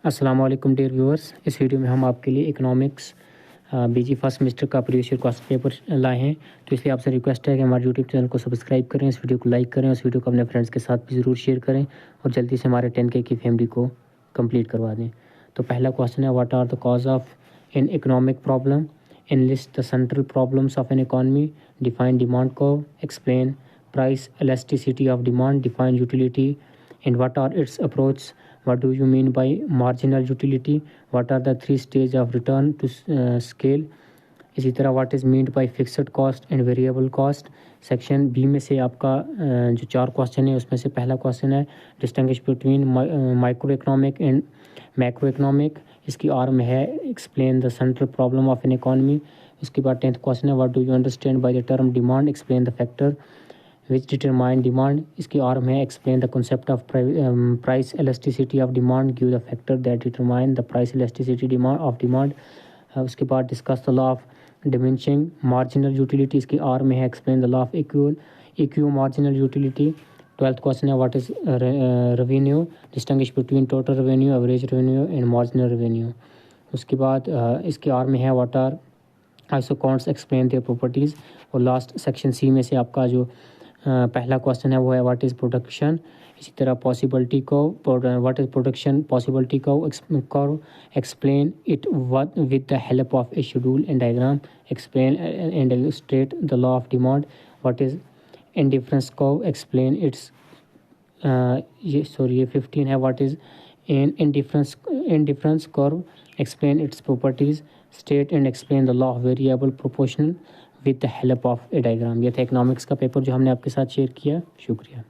अस्सलाम वालेकुम dear viewers. इस वीडियो में हम आपके लिए इकोनॉमिक्स बीजी फर्स्ट सेमेस्टर का प्रीवियस ईयर क्वेश्चन पेपर लाए हैं। तो इसलिए आपसे रिक्वेस्ट है कि हमारे यूट्यूब चैनल को सब्सक्राइब करें, इस वीडियो को लाइक करें, इस वीडियो को अपने फ्रेंड्स के साथ भी ज़रूर शेयर करें और जल्दी से हमारे 10K की फैमिली को कंप्लीट करवा दें। तो पहला क्वेश्चन है, what are the cause of an economic problem, enlist the central problems of an economy, define demand curve, explain price elasticity of demand, define utility and what are its approach, what do you mean by marginal utility, what are the three stages of return to scale। इसी तरह what is meant by fixed cost and variable cost. Section B में से आपका जो 4 question है उसमें से पहला क्वेश्चन है, distinguish between micro economic and macro economic. इसकी आर में है, explain the central problem of an economy. इसके बाद 10th क्वेश्चन है, what do you understand by the term demand, explain the factor which determine demand। इसकी are में है, explain the concept of price elasticity of demand, give the factor that determine the price elasticity of demand। उसके बाद discuss the law of diminishing marginal utility। इसकी are में है, explain the law of equal marginal utility। 12th question है, what is revenue, distinguish between total revenue, average revenue and marginal revenue। उसके बाद इसकी are में है, what are isochronous, explain their properties। और लास्ट सेक्शन सी में से आपका जो पहला क्वेश्चन है वो है, व्हाट इज़ प्रोडक्शन। इसी तरह पॉसिबिलिटी को, व्हाट इज़ प्रोडक्शन पॉसिबिलिटी को explain it with the help of A schedule and diagram, explain and illustrate the law of demand. What is indifference को, एक्सप्लेन इट्स ये 15 है, what is indifference curve, explain its properties, state and explain the law of variable proportional with the help of A diagram. ये था economics का paper जो हमने आपके साथ शेयर किया। शुक्रिया।